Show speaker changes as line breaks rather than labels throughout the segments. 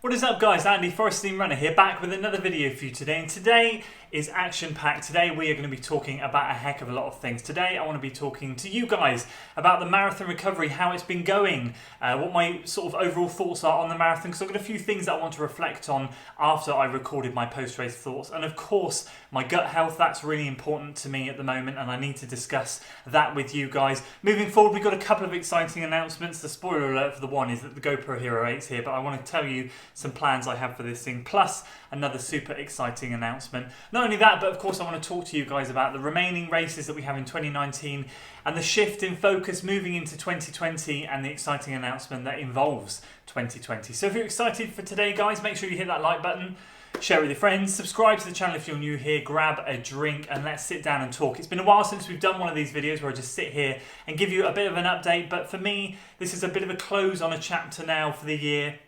What is up guys, Andy, Forest Theme Runner here, back with another video for you today, and today is action-packed. Today we are going to be talking about a heck of a lot of things. Today I want to be talking to you guys about the marathon recovery, how it's been going, what my sort of overall thoughts are on the marathon, because I've got a few things that I want to reflect on after I recorded my post-race thoughts, and of course my gut health. That's really important to me at the moment, and I need to discuss that with you guys. Moving forward, we've got a couple of exciting announcements. The spoiler alert for the one is that the GoPro Hero 8 is here, but I want to tell you some plans I have for this thing, plus another super exciting announcement. Not only that, but of course I want to talk to you guys about the remaining races that we have in 2019 and the shift in focus moving into 2020 and the exciting announcement that involves 2020. So if you're excited for today, guys, make sure you hit that like button, share it with your friends, subscribe to the channel if you're new here, grab a drink and let's sit down and talk. It's been a while since we've done one of these videos where I just sit here and give you a bit of an update, but for me this is a bit of a close on a chapter now for the year.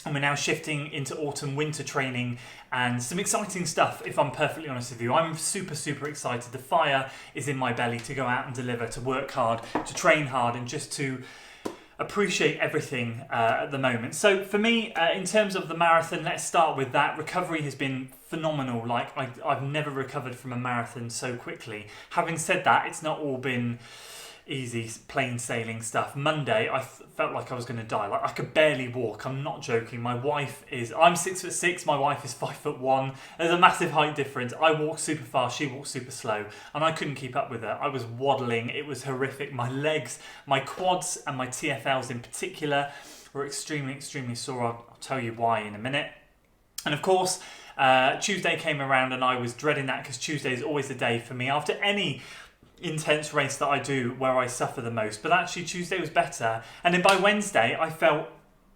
And we're now shifting into autumn-winter training and some exciting stuff, if I'm perfectly honest with you. I'm super excited. The fire is in my belly to go out and deliver, to work hard, to train hard, and just to appreciate everything at the moment. So for me, in terms of the marathon, let's start with that. Recovery has been phenomenal. Like I've never recovered from a marathon so quickly. Having said that, it's not all been easy plain sailing stuff. Monday I felt like I was going to die. Like I could barely walk. I'm not joking. I'm 6'6", my wife is 5'1". There's a massive height difference. I walk super fast, she walks super slow, and I couldn't keep up with her. I was waddling. It was horrific. My legs, my quads and my TFLs in particular were extremely sore. I'll tell you why in a minute. And of course Tuesday came around and I was dreading that, because Tuesday is always the day for me after any intense race that I do where I suffer the most. But actually Tuesday was better, and then by Wednesday I felt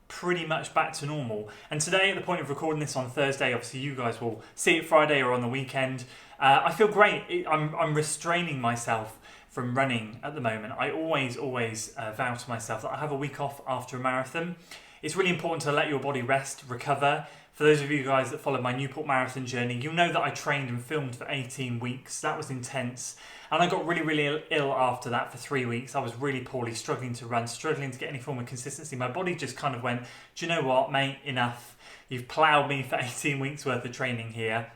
pretty much back to normal. And today, at the point of recording this on Thursday, obviously you guys will see it Friday or on the weekend, I feel great. I'm restraining myself from running at the moment. I always vow to myself that I have a week off after a marathon. It's really important to let your body rest, recover. For those of you guys that followed my Newport Marathon journey, you'll know that I trained and filmed for 18 weeks. That was intense. And I got really ill after that for 3 weeks. I was really poorly, struggling to run, struggling to get any form of consistency. My body just kind of went, do you know what, mate, enough. You've ploughed me for 18 weeks worth of training here.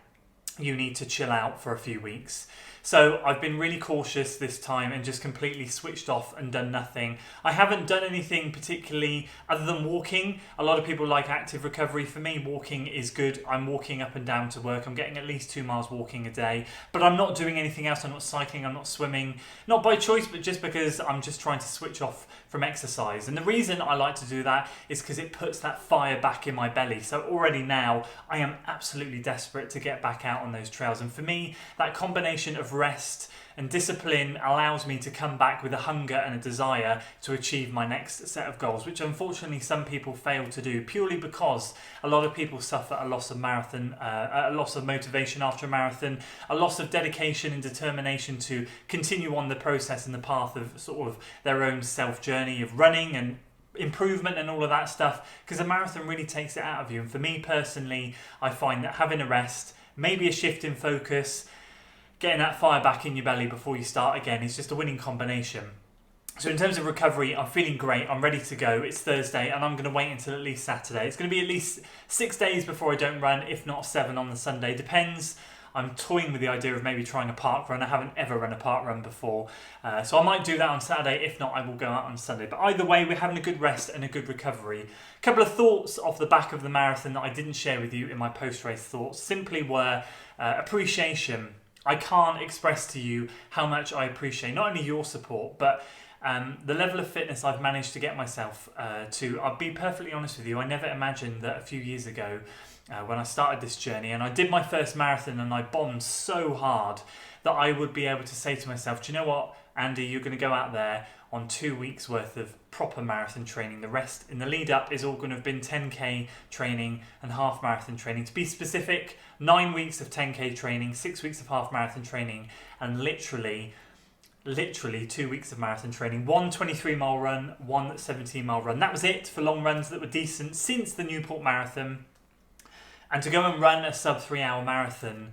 You need to chill out for a few weeks. So I've been really cautious this time and just completely switched off and done nothing. I haven't done anything particularly other than walking. A lot of people like active recovery. For me, walking is good. I'm walking up and down to work. I'm getting at least 2 miles walking a day, but I'm not doing anything else. I'm not cycling, I'm not swimming, not by choice, but just because I'm just trying to switch off from exercise. And the reason I like to do that is because it puts that fire back in my belly. So already now I am absolutely desperate to get back out on those trails. And for me, that combination of rest and discipline allows me to come back with a hunger and a desire to achieve my next set of goals, which unfortunately some people fail to do, purely because a lot of people suffer a loss of a loss of motivation after a marathon, a loss of dedication and determination to continue on the process and the path of sort of their own self journey of running and improvement and all of that stuff, because a marathon really takes it out of you. And for me personally, I find that having a rest, maybe a shift in focus, getting that fire back in your belly before you start again is just a winning combination. So in terms of recovery, I'm feeling great. I'm ready to go. It's Thursday and I'm going to wait until at least Saturday. It's going to be at least 6 days before I don't run, if not 7 on the Sunday. Depends. I'm toying with the idea of maybe trying a park run. I haven't ever run a park run before. So I might do that on Saturday. If not, I will go out on Sunday. But either way, we're having a good rest and a good recovery. A couple of thoughts off the back of the marathon that I didn't share with you in my post-race thoughts simply were appreciation. I can't express to you how much I appreciate not only your support, but the level of fitness I've managed to get myself to. I'll be perfectly honest with you, I never imagined that a few years ago when I started this journey and I did my first marathon and I bombed so hard that I would be able to say to myself, do you know what, Andy, you're going to go out there on 2 weeks worth of proper marathon training. The rest in the lead up is all going to have been 10k training and half marathon training. To be specific, 9 weeks of 10k training, 6 weeks of half marathon training, and literally 2 weeks of marathon training. One 23-mile run, one 17-mile run. That was it for long runs that were decent since the Newport Marathon. And to go and run a sub 3 hour marathon,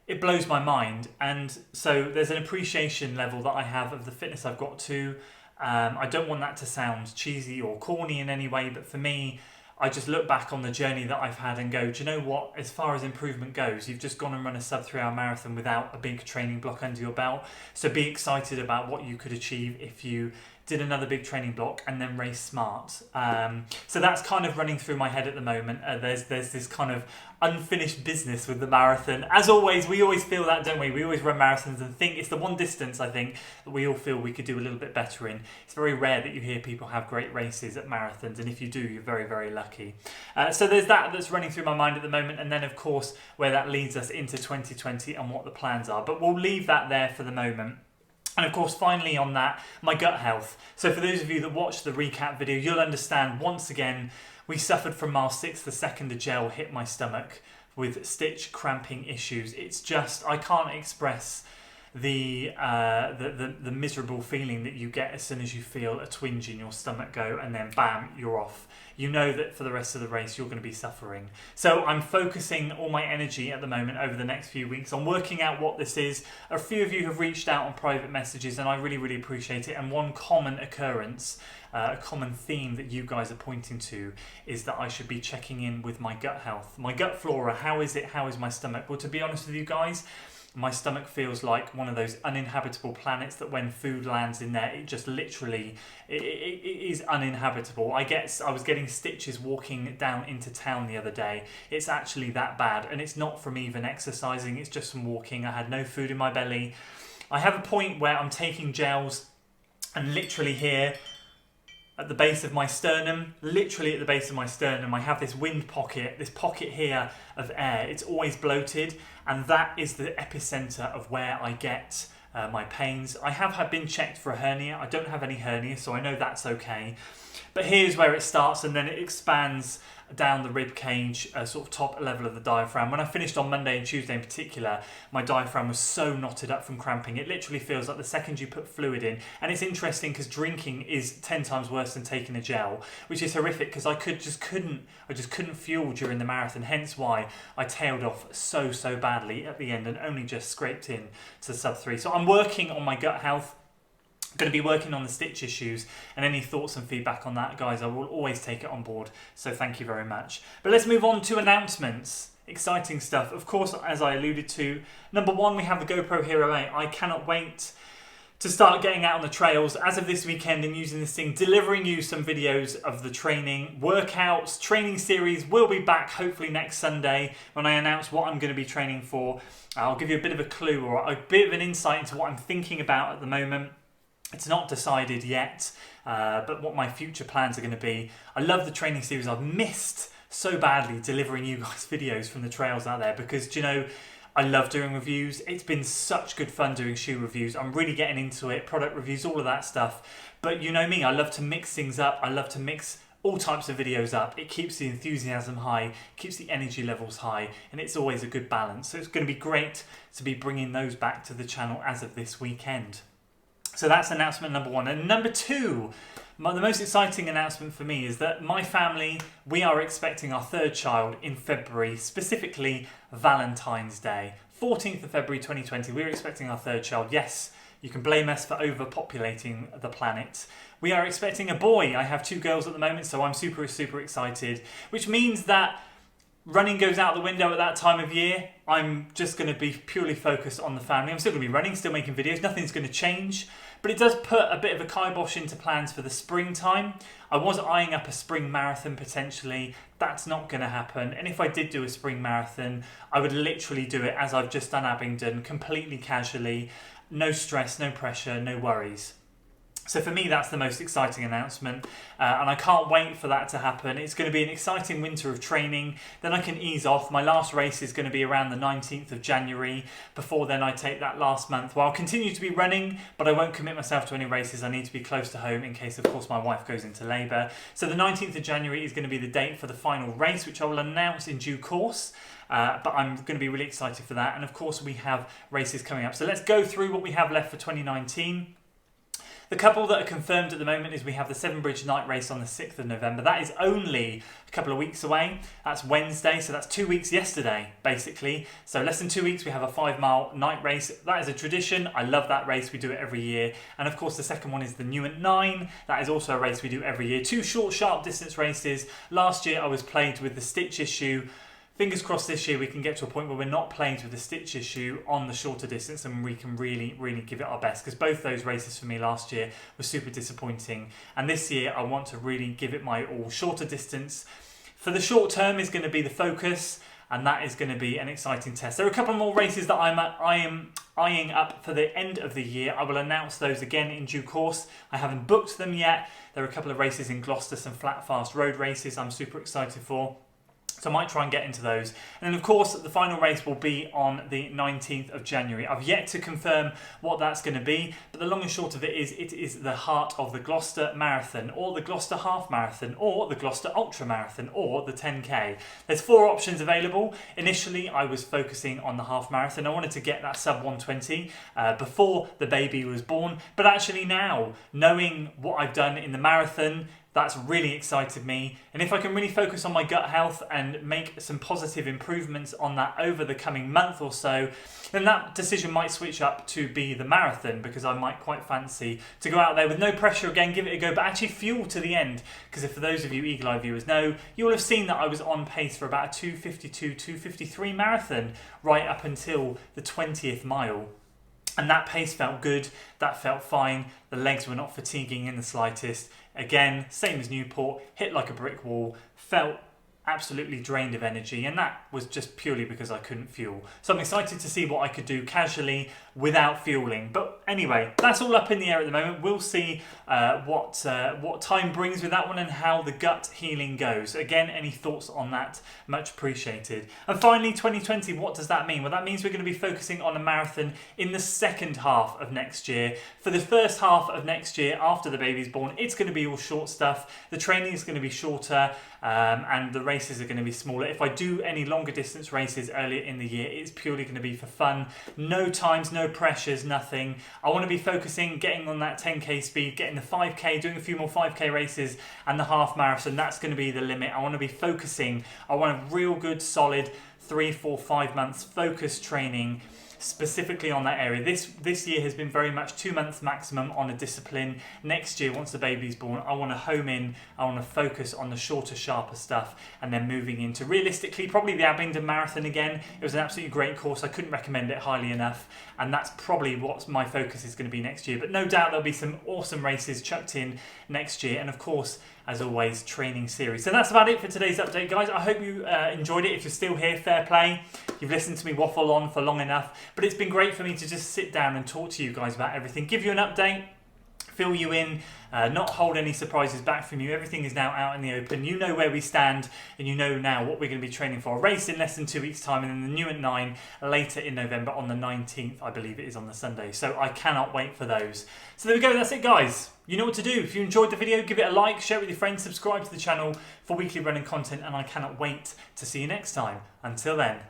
it blows my mind. And so there's an appreciation level that I have of the fitness I've got to. I don't want that to sound cheesy or corny in any way, but for me, I just look back on the journey that I've had and go, do you know what? As far as improvement goes, you've just gone and run a sub 3 hour marathon without a big training block under your belt. So be excited about what you could achieve if you did another big training block and then race smart. So that's kind of running through my head at the moment. There's this kind of unfinished business with the marathon. As always, we always feel that, don't we? We always run marathons and think it's the one distance, I think, that we all feel we could do a little bit better in. It's very rare that you hear people have great races at marathons, and if you do, you're very, very lucky. So there's that's running through my mind at the moment, and then of course where that leads us into 2020 and what the plans are. But we'll leave that there for the moment. And of course, finally on that, my gut health. So for those of you that watched the recap video, you'll understand once again, we suffered from mile 6 the second the gel hit my stomach with stitch cramping issues. It's just, I can't express the miserable feeling that you get as soon as you feel a twinge in your stomach go, and then bam, you're off. You know that for the rest of the race you're going to be suffering. So I'm focusing all my energy at the moment over the next few weeks on working out what this is. A few of you have reached out on private messages, and I really, really appreciate it. And one common occurrence, a common theme that you guys are pointing to, is that I should be checking in with my gut health. My gut flora, how is it? How is my stomach? Well, to be honest with you guys, my stomach feels like one of those uninhabitable planets that when food lands in there, it just literally, it is uninhabitable. I was getting stitches walking down into town the other day. It's actually that bad, and it's not from even exercising, it's just from walking. I had no food in my belly. I have a point where I'm taking gels, and literally here, at the base of my sternum, literally at the base of my sternum, I have this wind pocket, this pocket here of air. It's always bloated, and that is the epicenter of where I get my pains. I have been checked for a hernia. I don't have any hernia, so I know that's okay. But here's where it starts, and then it expands down the rib cage, sort of top level of the diaphragm. When I finished on Monday and Tuesday in particular, my diaphragm was so knotted up from cramping. It literally feels like the second you put fluid in. And it's interesting because drinking is 10 times worse than taking a gel, which is horrific because I just couldn't fuel during the marathon. Hence why I tailed off so badly at the end and only just scraped in to sub 3. So I'm working on my gut health. Going to be working on the stitch issues, and any thoughts and feedback on that, guys, I will always take it on board, so thank you very much. But let's move on to announcements. Exciting stuff. Of course, as I alluded to, number one, we have the GoPro Hero 8. I cannot wait to start getting out on the trails as of this weekend and using this thing, delivering you some videos of the training, workouts, training series. Will be back hopefully next Sunday when I announce what I'm going to be training for. I'll give you a bit of a clue or a bit of an insight into what I'm thinking about at the moment. It's not decided yet, but what my future plans are going to be. I love the training series. I've missed so badly delivering you guys videos from the trails out there because, do you know, I love doing reviews. It's been such good fun doing shoe reviews. I'm really getting into it, product reviews, all of that stuff. But you know me, I love to mix things up. I love to mix all types of videos up. It keeps the enthusiasm high, keeps the energy levels high, and it's always a good balance. So it's going to be great to be bringing those back to the channel as of this weekend. So that's announcement number one. And number two, the most exciting announcement for me is that my family, we are expecting our third child in February, specifically Valentine's Day. 14th of February 2020, we're expecting our third child. Yes, you can blame us for overpopulating the planet. We are expecting a boy. I have 2 girls at the moment, so I'm super excited, which means that running goes out the window at that time of year. I'm just going to be purely focused on the family. I'm still going to be running, still making videos. Nothing's going to change. But it does put a bit of a kibosh into plans for the springtime. I was eyeing up a spring marathon potentially. That's not going to happen. And if I did do a spring marathon, I would literally do it as I've just done Abingdon, completely casually. No stress, no pressure, no worries. So for me, that's the most exciting announcement, and I can't wait for that to happen. It's going to be an exciting winter of training. Then I can ease off. My last race is going to be around the 19th of January. Before then, I take that last month. Well, I'll continue to be running, but I won't commit myself to any races. I need to be close to home in case, of course, my wife goes into labour. So the 19th of January is going to be the date for the final race, which I will announce in due course. But I'm going to be really excited for that. And of course, we have races coming up. So let's go through what we have left for 2019. The couple that are confirmed at the moment is we have the Severn Bridge night race on the 6th of November. That is only a couple of weeks away. That's Wednesday, so that's 2 weeks yesterday, basically. So less than 2 weeks, we have a 5-mile night race. That is a tradition. I love that race. We do it every year. And of course, the second one is the New at 9. That is also a race we do every year. 2 short, sharp distance races. Last year, I was plagued with the stitch issue. Fingers crossed this year we can get to a point where we're not plagued with the stitch issue on the shorter distance and we can really give it our best, because both those races for me last year were super disappointing, and this year I want to really give it my all. Shorter distance for the short term is going to be the focus, and that is going to be an exciting test. There are a couple more races that I am eyeing up for the end of the year. I will announce those again in due course. I haven't booked them yet. There are a couple of races in Gloucester, some flat fast road races I'm super excited for. So I might try and get into those. And then of course the final race will be on the 19th of January. I've yet to confirm what that's going to be, but the long and short of it is the heart of the Gloucester Marathon, or the Gloucester Half Marathon, or the Gloucester Ultra Marathon, or the 10K. There's 4 options available. Initially I was focusing on the half marathon. I wanted to get that sub 120 before the baby was born, but actually now, knowing what I've done in the marathon, that's really excited me, and if I can really focus on my gut health and make some positive improvements on that over the coming month or so, then that decision might switch up to be the marathon, because I might quite fancy to go out there with no pressure again, give it a go, but actually fuel to the end. Because if for those of you Eagle Eye viewers know, you will have seen that I was on pace for about a 2:52, 2:53 marathon right up until the 20th mile. And that pace felt good, that felt fine, the legs were not fatiguing in the slightest. Again, same as Newport, hit like a brick wall, felt absolutely drained of energy, and that was just purely because I couldn't fuel. So I'm excited to see what I could do casually without fueling. But anyway, that's all up in the air at the moment. We'll see what time brings with that one and how the gut healing goes. Again, any thoughts on that? Much appreciated. And finally, 2020, what does that mean? Well, that means we're going to be focusing on a marathon in the second half of next year. For the first half of next year, after the baby's born, it's going to be all short stuff. The training is going to be shorter, and the races are going to be smaller. If I do any longer distance races earlier in the year, it's purely going to be for fun. No times, no pressures, nothing. I want to be focusing, getting on that 10k speed, getting the 5k, doing a few more 5k races, and the half marathon. That's going to be the limit. I want to be focusing. I want a real good solid 3, 4, 5 months focused training specifically on that area. This year has been very much 2 months maximum on a discipline. Next year, once the baby's born, I want to home in, I want to focus on the shorter, sharper stuff, and then moving into, realistically, probably the Abingdon Marathon again. It was an absolutely great course. I couldn't recommend it highly enough, and that's probably what my focus is going to be next year. But no doubt there'll be some awesome races chucked in next year, and of course, as always, training series. So that's about it for today's update, guys. I hope you enjoyed it. If you're still here, fair play. You've listened to me waffle on for long enough, but it's been great for me to just sit down and talk to you guys about everything, give you an update, fill you in, not hold any surprises back from you. Everything is now out in the open. You know where we stand, and you know now what we're going to be training for. A race in less than 2 weeks' time, and then the New at 9 later in November on the 19th, I believe it is, on the Sunday. So I cannot wait for those. So there we go. That's it, guys. You know what to do. If you enjoyed the video, give it a like, share it with your friends, subscribe to the channel for weekly running content, and I cannot wait to see you next time. Until then.